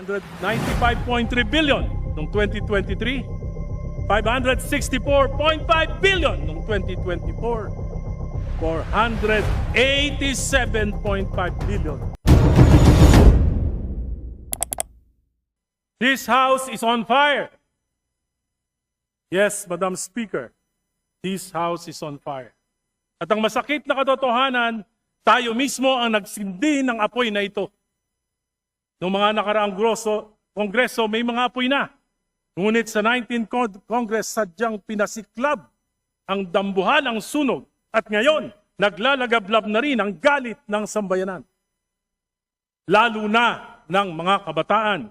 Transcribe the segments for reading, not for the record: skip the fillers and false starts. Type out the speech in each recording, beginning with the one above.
195.3 billion noong 2023, 564.5 billion noong 2024, 487.5 billion. This house is on fire. Yes, Madam Speaker, this house is on fire. At ang masakit na katotohanan, tayo mismo ang nagsindi ng apoy na ito. Noong mga nakaraang kongreso, may mga apoy na. Ngunit sa 19th Congress, sadyang pinasiklab ang dambuhan ng sunog. At ngayon, naglalagablab na rin ang galit ng sambayanan. Lalo na ng mga kabataan.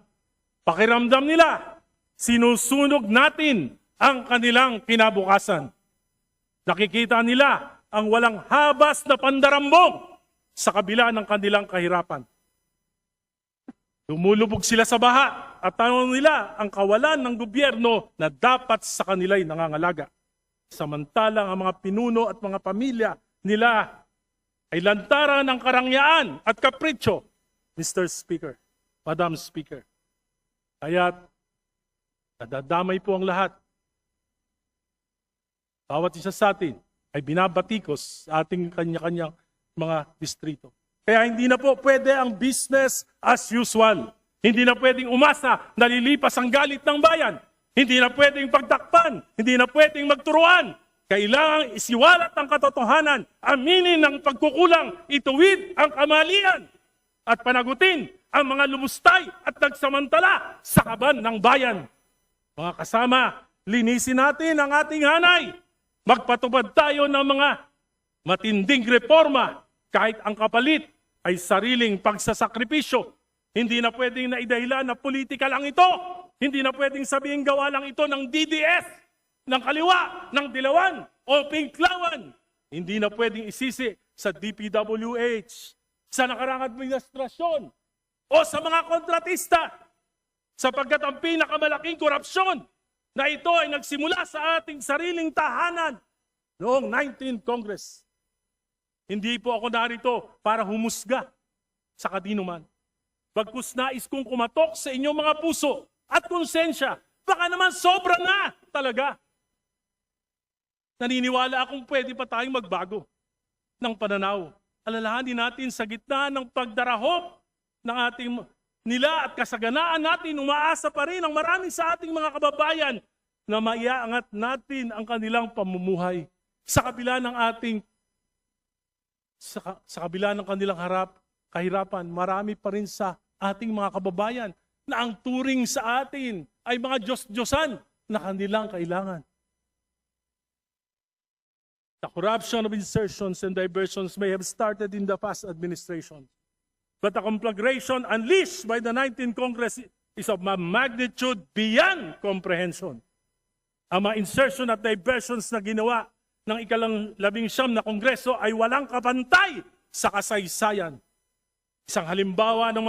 Pakiramdam nila, sinusunog natin ang kanilang kinabukasan. Nakikita nila ang walang habas na pandarambong sa kabila ng kanilang kahirapan. Lumulubog sila sa baha at tanong nila ang kawalan ng gobyerno na dapat sa kanila'y nangangalaga. Samantalang ang mga pinuno at mga pamilya nila ay lantaran ng karangyaan at kapritsyo, Mr. Speaker, Madam Speaker. Kaya't nadadamay po ang lahat. Bawat isa sa atin ay binabatikos sa ating kanya-kanyang mga distrito. Kaya hindi na po pwede ang business as usual. Hindi na pwedeng umasa na lilipas ang galit ng bayan. Hindi na pwedeng pagtakpan. Hindi na pwedeng magturuan. Kailangang isiwalat ang katotohanan, aminin ang pagkukulang, ituwid ang kamalian, at panagutin ang mga lumustay at nagsamantala sa kaban ng bayan. Mga kasama, linisin natin ang ating hanay. Magpatupad tayo ng mga matinding reforma kahit ang kapalit ay sariling pagsasakripisyo. Hindi na pwedeng naidahilan na politika lang ito. Hindi na pwedeng sabihin gawa lang ito ng DDS, ng kaliwa, ng dilawan o pinklawan. Hindi na pwedeng isisi sa DPWH, sa nakarang administrasyon o sa mga kontratista, sapagkat ang pinakamalaking korupsyon na ito ay nagsimula sa ating sariling tahanan noong 19th Congress. Hindi po ako narito para humusga sa kadinuman. Bagkus nais kong kumatok sa inyong mga puso at konsensya. Baka naman sobra na talaga. Naniniwala akong pwede pa tayong magbago ng pananaw. Alalahanin natin sa gitna ng pagdarahop ng ating nila at kasaganaan natin, umaasa pa rin ang marami sa ating mga kababayan na maiaangat natin ang kanilang pamumuhay sa kabila ng sa kabila ng kanilang kahirapan. Marami pa rin sa ating mga kababayan na ang turing sa atin ay mga Diyos-Diyosan na kanilang kailangan. The corruption of insertions and diversions may have started in the past administration, but the conflagration unleashed by the 19th Congress is of a magnitude beyond comprehension. Ang mga insertion at diversions na ginawa ng ika-19 na Kongreso ay walang kapantay sa kasaysayan. Isang halimbawa ng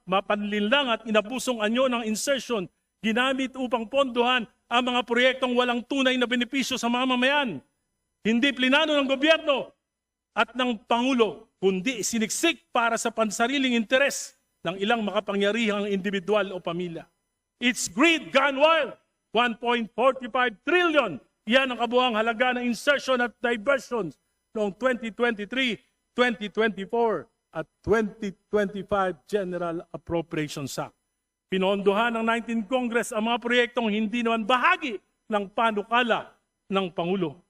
mapanlinlang at inabusong anyo ng insertion ginamit upang pondohan ang mga proyektong walang tunay na benepisyo sa mga mamayan. Hindi plinano ng gobyerno at ng Pangulo, kundi siniksik para sa pansariling interes ng ilang makapangyarihang individual o pamilya. It's greed gone wild. 1.45 trillion. Yan ang kabuuang halaga ng insertion at diversions noong 2023, 2024 at 2025 General Appropriations Act. Pinondohan ng 19th Congress ang mga proyektong hindi naman bahagi ng panukala ng Pangulo.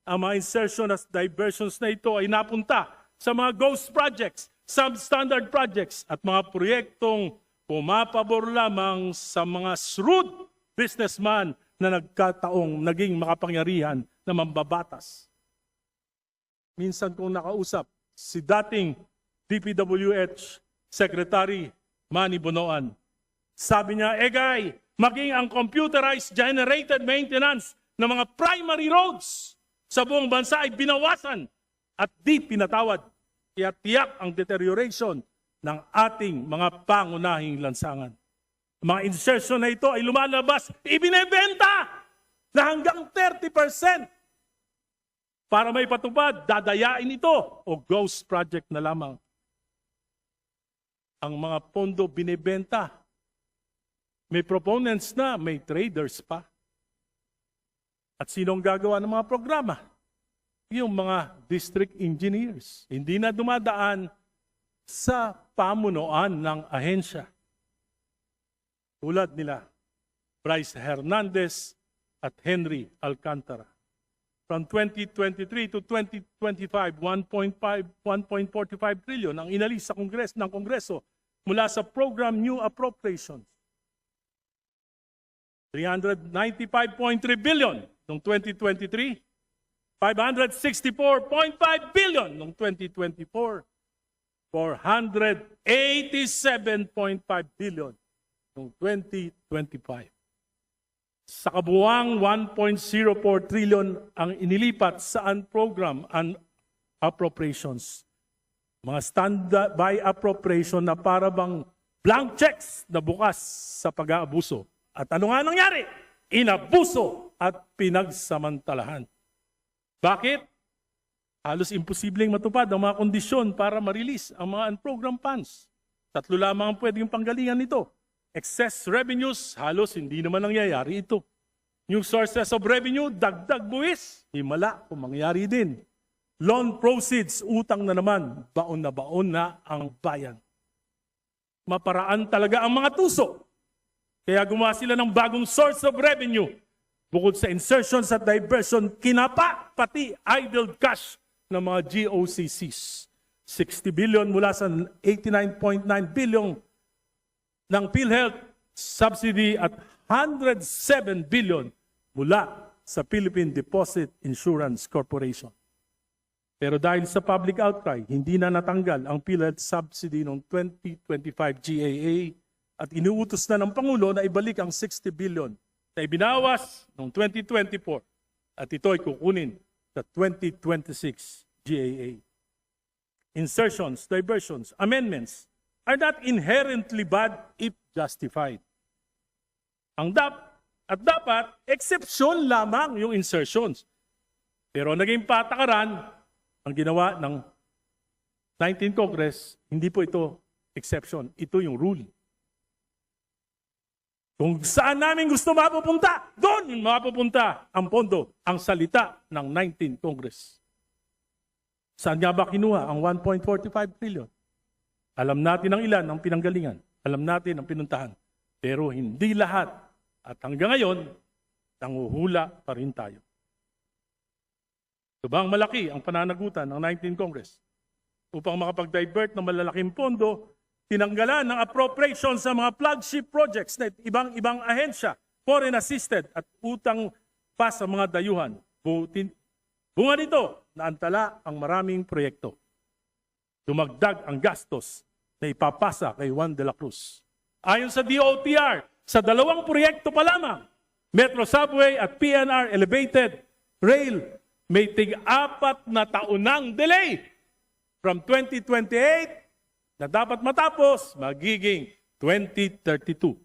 Ang mga insertion at diversions na ito ay napunta sa mga ghost projects, substandard projects at mga proyektong pumapabor lamang sa mga shrewd businessman na nagkataong naging makapangyarihan na mambabatas. Minsan kong nakausap si dating DPWH Secretary Manny Bonoan. Sabi niya, Egay, maging ang computerized generated maintenance ng mga primary roads sa buong bansa ay binawasan at di pinatawad. Kaya tiyak ang deterioration ng ating mga pangunahing lansangan. Mga insertion na ito ay lumalabas, ibinebenta na hanggang 30%. Para may patupad, dadayain ito o ghost project na lamang. Ang mga pondo binebenta May proponents na, may traders pa. At sinong gagawa ng mga programa? Yung mga district engineers. Hindi na dumadaan sa pamunuan ng ahensya. Tulad nila, Bryce Hernandez at Henry Alcantara. From 2023 to 2025, 1.45 trillion ang inalis sa Kongreso mula sa program New Appropriations. 395.3 billion noong 2023, 564.5 billion noong 2024, 487.5 billion noong 2025. Sa kabuuang 1.04 trillion ang inilipat sa program and appropriations. Mga standby appropriation na para bang blank checks na bukas sa pag-aabuso. At ano nga nangyari? Inabuso at pinagsamantalahan. Bakit? Halos imposibleng matupad ang mga kondisyon para ma-release ang mga unprogrammed funds. 3 lamang ang pwedeng panggalingan nito. Excess revenues, halos hindi naman nangyayari ito. New sources of revenue, dagdag buwis, himala kung mangyayari din. Loan proceeds, utang na naman, baon na ang bayan. Maparaan talaga ang mga tuso. Kaya gumawa sila ng bagong source of revenue. Bukod sa insertions at diversion, kinapa pati idle cash ng mga GOCCs. 60 billion mula sa 89.9 billion ng PhilHealth subsidy at 107 billion mula sa Philippine Deposit Insurance Corporation. Pero dahil sa public outcry, hindi na natanggal ang PhilHealth subsidy noong 2025 GAA at inuutos na ng Pangulo na ibalik ang 60 billion na ibinawas noong 2024 at ito ay kukunin sa 2026 GAA. Insertions, diversions, amendments are not inherently bad if justified. Dapat, exception lamang yung insertions. Pero naging patakaran, ang ginawa ng 19th Congress, hindi po ito exception. Ito yung rule. Kung saan namin gusto mapupunta, doon mapupunta ang pondo, ang salita ng 19th Congress. Saan nga ba kinuha ang 1.45 trillion? Alam natin ang ilan ang pinanggalingan. Alam natin ang pinuntahan. Pero hindi lahat. At hanggang ngayon, nanguhula pa rin tayo. Subang malaki ang pananagutan ng 19th Congress. Upang makapag-divert ng malalaking pondo, tinanggalan ng appropriation sa mga flagship projects na ibang ahensya, foreign assisted at utang pa sa mga dayuhan. Bunga nito, naantala ang maraming proyekto. Dumagdag ang gastos na ipapasa kay Juan de la Cruz. Ayon sa DOTR, sa 2 proyekto pa lamang, Metro Subway at PNR Elevated Rail, may tig-4 na taonang delay. From 2028 na dapat matapos, magiging 2032.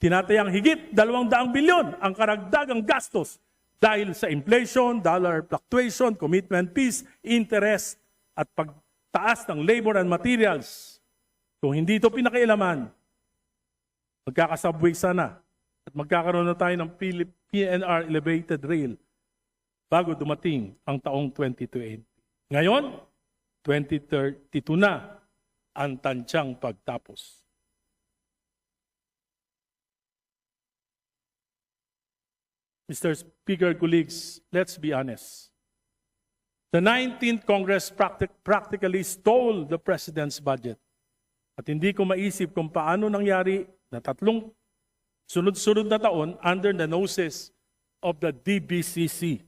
Tinatayang higit 200 bilyon ang karagdagang gastos dahil sa inflation, dollar fluctuation, commitment fees, interest at pagtaas ng labor and materials. Kung hindi ito pinakialaman, magkakasubway sana at magkakaroon na tayo ng PNR Elevated Rail bago dumating ang taong 2020. Ngayon, 2032 na ang tansyang pagtapos. Mr. Speaker, colleagues, let's be honest. The 19th Congress practically stole the President's budget. At hindi ko maisip kung paano nangyari na 3 sunod-sunod na taon under the noses of the DBCC.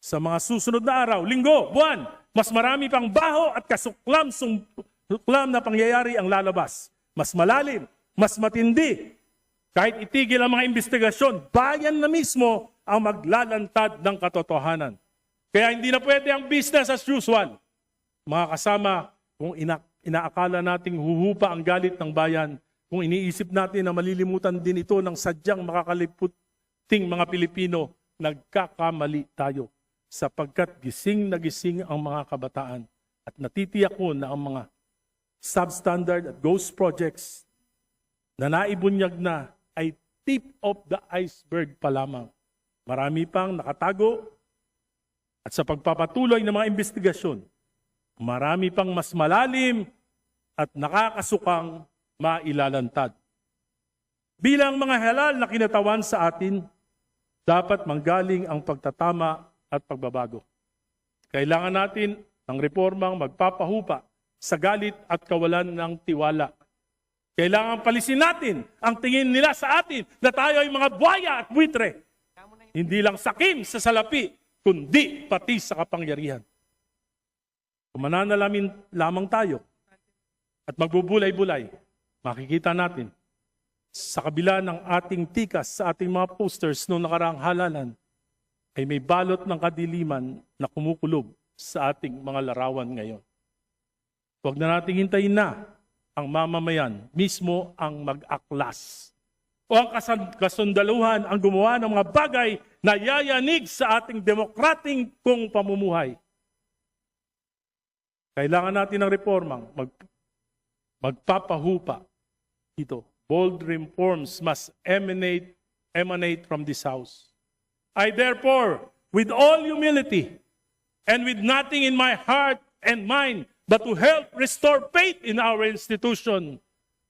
Sa mga susunod na araw, linggo, buwan, mas marami pang baho at kasuklam na pangyayari ang lalabas. Mas malalim, mas matindi. Kahit itigil ang mga investigasyon, bayan na mismo ang maglalantad ng katotohanan. Kaya hindi na pwede ang business as usual. Mga kasama, kung inaakala nating huhupa ang galit ng bayan, kung iniisip natin na malilimutan din ito ng sadyang makakaliputing mga Pilipino, nagkakamali tayo. Sapagkat gising na gising ang mga kabataan at natitiyak ko na ang mga substandard at ghost projects na naibunyag na ay tip of the iceberg pa lamang. Marami pang nakatago at sa pagpapatuloy ng mga investigasyon, marami pang mas malalim at nakakasukang mailalantad. Bilang mga halal na kinatawan sa atin, dapat manggaling ang pagtatama at pagbabago. Kailangan natin ng reformang magpapahupa sa galit at kawalan ng tiwala. Kailangan palisin natin ang tingin nila sa atin na tayo ay mga buhaya at buitre. Hindi lang sakim sa salapi, kundi pati sa kapangyarihan. Kung mananalamin lamang tayo at magbubulay-bulay, makikita natin sa kabila ng ating tikas sa ating mga posters noong nakaraang halalan, ay may balot ng kadiliman na kumukulog sa ating mga larawan ngayon. Huwag na nating hintayin na ang mamamayan mismo ang mag-aklas o ang kasundaluhan ang gumawa ng mga bagay na yayanig sa ating demokrating kung pamumuhay. Kailangan natin ng reformang magpapahupa ito. Bold reforms must emanate from this house. I therefore, with all humility and with nothing in my heart and mind but to help restore faith in our institution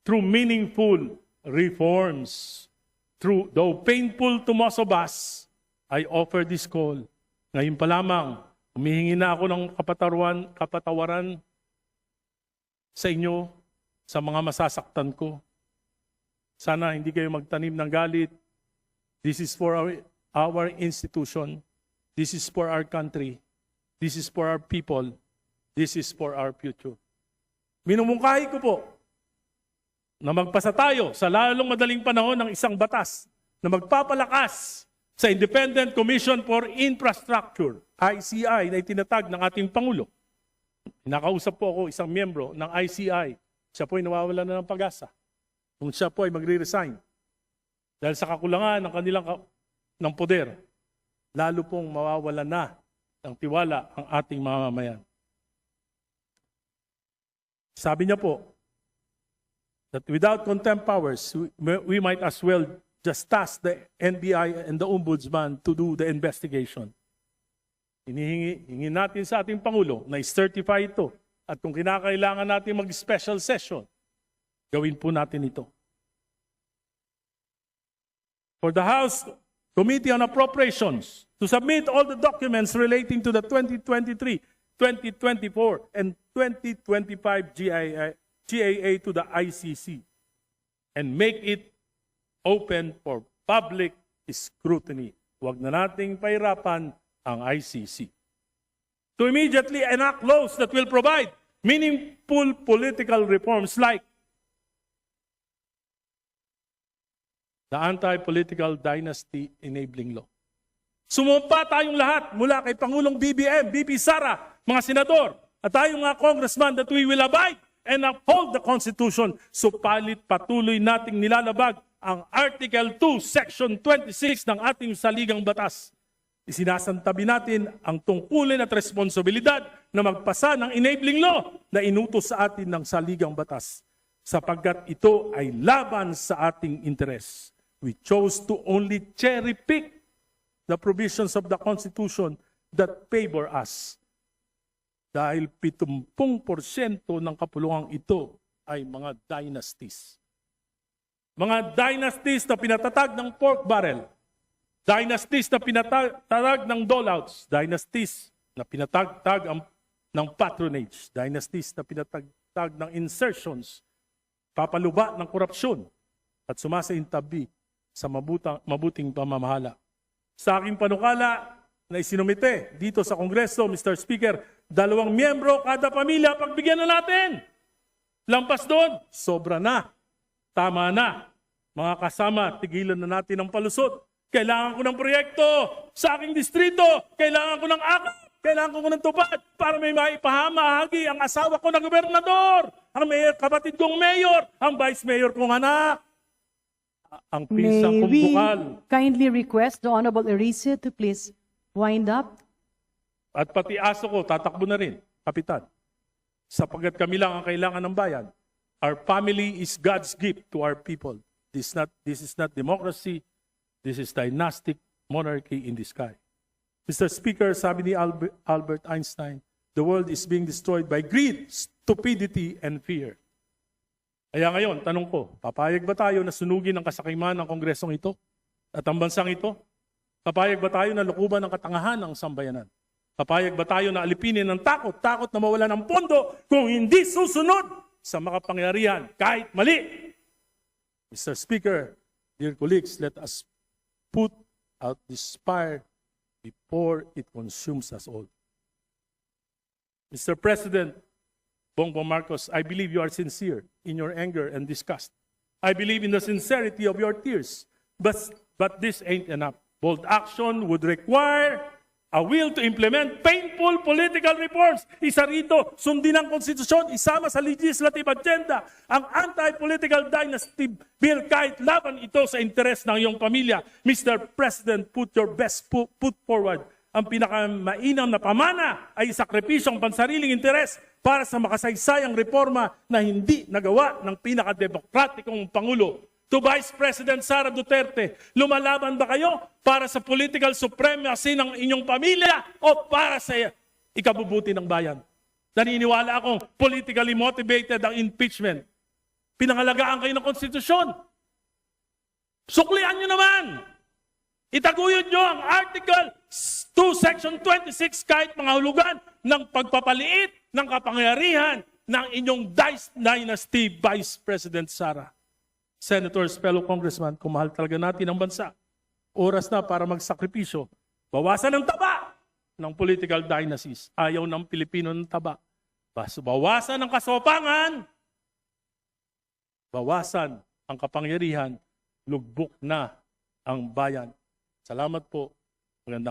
through meaningful reforms, though painful to most of us, I offer this call. Ngayon pa lamang, humihingi na ako ng kapatawaran sa inyo sa mga masasaktan ko. Sana hindi kayo magtanim ng galit. This is for our institution. This is for our country. This is for our people. This is for our future. Minumungkahi ko po na magpasa tayo sa lalong madaling panahon ng isang batas na magpapalakas sa Independent Commission for Infrastructure, ICI, na itinatag ng ating Pangulo. Nakausap po ako isang miyembro ng ICI. Siya po ay nawawala na ng pag-asa. Kung siya po ay magre-resign dahil sa kakulangan ng kanilang ng poder, lalo pong mawawala na ng tiwala ang ating mamamayan. Sabi niya po, that without contempt powers, we might as well just task the NBI and the Ombudsman to do the investigation. Hinihingi natin sa ating Pangulo na i-certify ito. At kung kinakailangan natin mag-special session, gawin po natin ito. For the House Committee on Appropriations to submit all the documents relating to the 2023, 2024, and 2025 GAA to the ICC and make it open for public scrutiny. Huwag na nating pahirapan ang ICC. To immediately enact laws that will provide meaningful political reforms like the Anti-Political Dynasty Enabling Law. Sumumpa tayong lahat mula kay Pangulong BBM, BP Sara, mga senador, at tayong mga congressman that we will abide and uphold the Constitution, supalit patuloy nating nilalabag ang Article 2, Section 26 ng ating saligang batas. Isinasantabi natin ang tungkulin at responsibilidad na magpasa ng enabling law na inutos sa atin ng saligang batas, sapagkat ito ay laban sa ating interes. We chose to only cherry-pick the provisions of the Constitution that favor us. Dahil 70% ng kapulungang ito ay mga dynasties. Mga dynasties na pinatatag ng pork barrel. Dynasties na pinatatag ng doleouts. Dynasties na pinatagtag ng patronage. Dynasties na pinatagtag ng insertions. Papaluba ng korupsyon. At sumasaintabi sa mabuting pamamahala. Sa aking panukala na isinumite dito sa Kongreso, Mr. Speaker, 2 miyembro kada pamilya, pagbigyan na natin. Lampas doon, sobra na. Tama na. Mga kasama, tigilan na natin ang palusot. Kailangan ko ng proyekto sa aking distrito. Kailangan ko ng akap. Kailangan ko ng tupad para may maipahamahagi ang asawa ko na gobernador, ang kapatid kong mayor, ang vice mayor kong anak. Ang pisang kumbukal. Kindly request the Honorable Erice to please wind up. At pati aso ko, tatakbo na rin, Kapitan. Sapagkat kami lang ang kailangan ng bayan. Our family is God's gift to our people. This is not democracy. This is dynastic monarchy in the sky. Mr. Speaker, sabi ni Albert Einstein, the world is being destroyed by greed, stupidity, and fear. Kaya ngayon, tanong ko, papayag ba tayo na sunugin ang kasakiman ng kongresong ito at ang bansang ito? Papayag ba tayo na lukuban ng katangahan ng sambayanan? Papayag ba tayo na alipinin ng takot na mawala ng pondo kung hindi susunod sa makapangyarihan kahit mali? Mr. Speaker, dear colleagues, let us put out this fire before it consumes us all. Mr. President Bongbong Marcos, I believe you are sincere in your anger and disgust. I believe in the sincerity of your tears. But this ain't enough. Bold action would require a will to implement painful political reforms. Isa rito, sundin ang konstitusyon, isama sa legislative agenda ang anti-political dynasty bill kahit laban ito sa interes ng iyong pamilya. Mr. President, put your best foot forward. Ang pinakamainam na pamana ay sakripisyong pansariling interes para sa makasaysayang reforma na hindi nagawa ng pinakademokratikong Pangulo. To Vice President Sara Duterte, lumalaban ba kayo para sa political supremacy ng inyong pamilya o para sa ikabubuti ng bayan? Naniniwala akong politically motivated ang impeachment. Pinangalagaan kayo ng konstitusyon. Suklian nyo naman. Itaguyod nyo ang Article 2, Section 26 kahit mga hulugan ng pagpapaliit ng kapangyarihan ng inyong dynasty Vice President Sara. Senators, fellow congressman, kung mahal talaga natin ang bansa, oras na para magsakripisyo. Bawasan ang taba ng political dynasties. Ayaw ng Pilipino ng taba. Bawasan ang kasopangan. Bawasan ang kapangyarihan. Lugbok na ang bayan. Salamat po. Magandang